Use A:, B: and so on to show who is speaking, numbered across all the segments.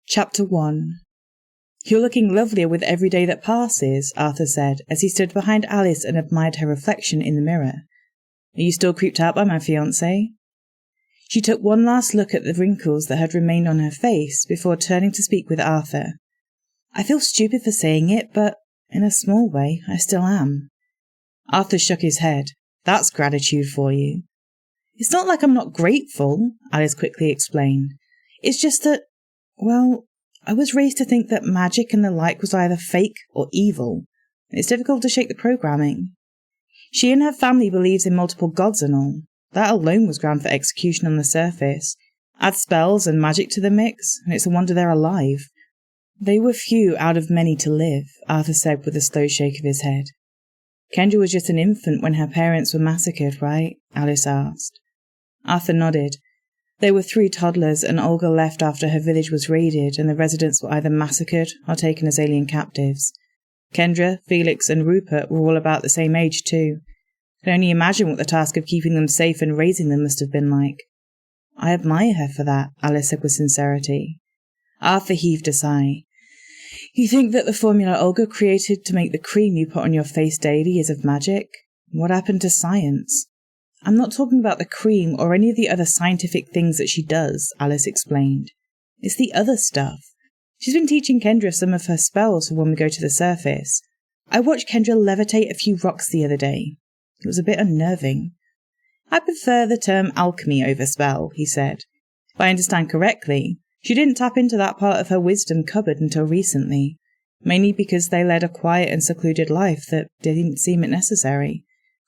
A: Chapter 1. "You're looking lovelier with every day that passes," Arthur said, as he stood behind Alice and admired her reflection in the mirror. "Are you still creeped out by my fiancé?" She took one last look at the wrinkles that had remained on her face before turning to speak with Arthur. "I feel stupid for saying it, but in a small way, I still am." Arthur shook his head. "That's gratitude for you." "It's not like I'm not grateful," Alice quickly explained. "It's just that, well, I was raised to think that magic and the like was either fake or evil. It's difficult to shake the programming. She and her family believes in multiple gods and all. That alone was ground for execution on the surface. Add spells and magic to the mix, and it's a wonder they're alive." "They were few out of many to live," Arthur said with a slow shake of his head. "Kendra was just an infant when her parents were massacred, right?" Alice asked. Arthur nodded. There were 3 toddlers, and Olga left after her village was raided and the residents were either massacred or taken as alien captives. Kendra, Felix, and Rupert were all about the same age too. I can only imagine what the task of keeping them safe and raising them must have been like. "I admire her for that," Alice said with sincerity. Arthur heaved a sigh. "You think that the formula Olga created to make the cream you put on your face daily is of magic? What happened to science?" "I'm not talking about the cream or any of the other scientific things that she does," Alice explained. "It's the other stuff. She's been teaching Kendra some of her spells for when we go to the surface. I watched Kendra levitate a few rocks the other day. It was a bit unnerving." "I prefer the term alchemy over spell," he said. "If I understand correctly, she didn't tap into that part of her wisdom cupboard until recently, mainly because they led a quiet and secluded life that didn't seem it necessary.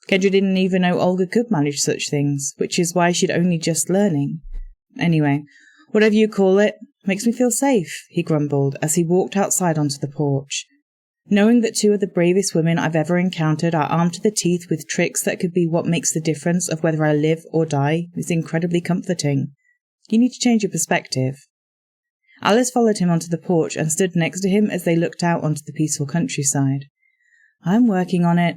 A: Kendra didn't even know Olga could manage such things, which is why she'd only just learning. Anyway, whatever you call it, makes me feel safe," he grumbled as he walked outside onto the porch. "Knowing that 2 of the bravest women I've ever encountered are armed to the teeth with tricks that could be what makes the difference of whether I live or die is incredibly comforting. You need to change your perspective." Alice followed him onto the porch and stood next to him as they looked out onto the peaceful countryside. "I'm working on it."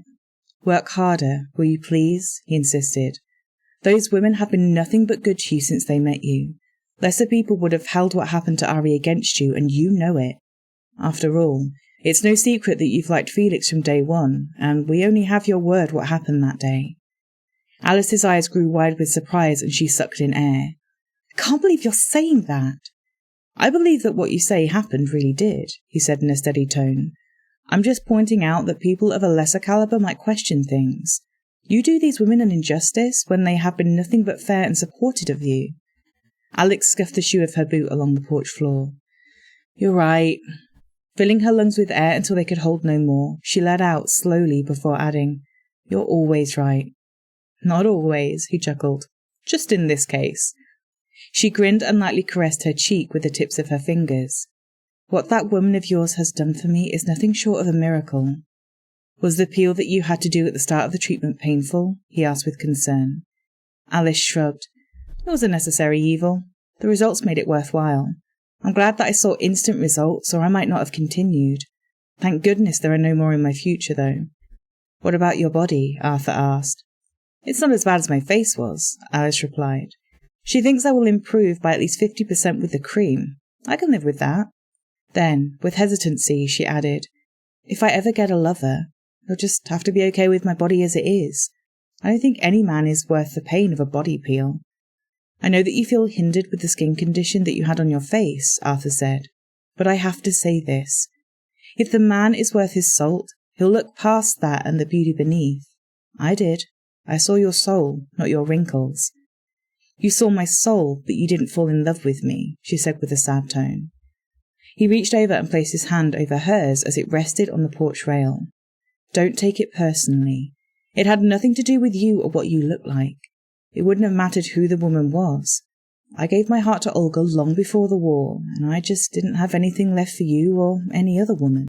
A: "Work harder, will you please?" he insisted. "Those women have been nothing but good to you since they met you. Lesser people would have held what happened to Ari against you, and you know it. After all, it's no secret that you've liked Felix from day one, and we only have your word what happened that day." Alice's eyes grew wide with surprise and she sucked in air. "I can't believe you're saying that." "I believe that what you say happened really did," he said in a steady tone. "I'm just pointing out that people of a lesser caliber might question things. You do these women an injustice when they have been nothing but fair and supportive of you." Alex scuffed the shoe of her boot along the porch floor. "You're right." Filling her lungs with air until they could hold no more, she let out slowly before adding, "You're always right." "Not always," he chuckled. "Just in this case." She grinned and lightly caressed her cheek with the tips of her fingers. "What that woman of yours has done for me is nothing short of a miracle." "Was the peel that you had to do at the start of the treatment painful?" he asked with concern. Alice shrugged. "It was a necessary evil. The results made it worthwhile. I'm glad that I saw instant results, or I might not have continued. Thank goodness there are no more in my future, though." "What about your body?" Arthur asked. "It's not as bad as my face was," Alice replied. "She thinks I will improve by at least 50% with the cream. I can live with that." Then, with hesitancy, she added, "If I ever get a lover, he'll just have to be okay with my body as it is. I don't think any man is worth the pain of a body peel." "I know that you feel hindered with the skin condition that you had on your face," Arthur said, "but I have to say this. If the man is worth his salt, he'll look past that and the beauty beneath. I did. I saw your soul, not your wrinkles." "You saw my soul, but you didn't fall in love with me," she said with a sad tone. He reached over and placed his hand over hers as it rested on the porch rail. "Don't take it personally. It had nothing to do with you or what you looked like. It wouldn't have mattered who the woman was. I gave my heart to Olga long before the war, and I just didn't have anything left for you or any other woman."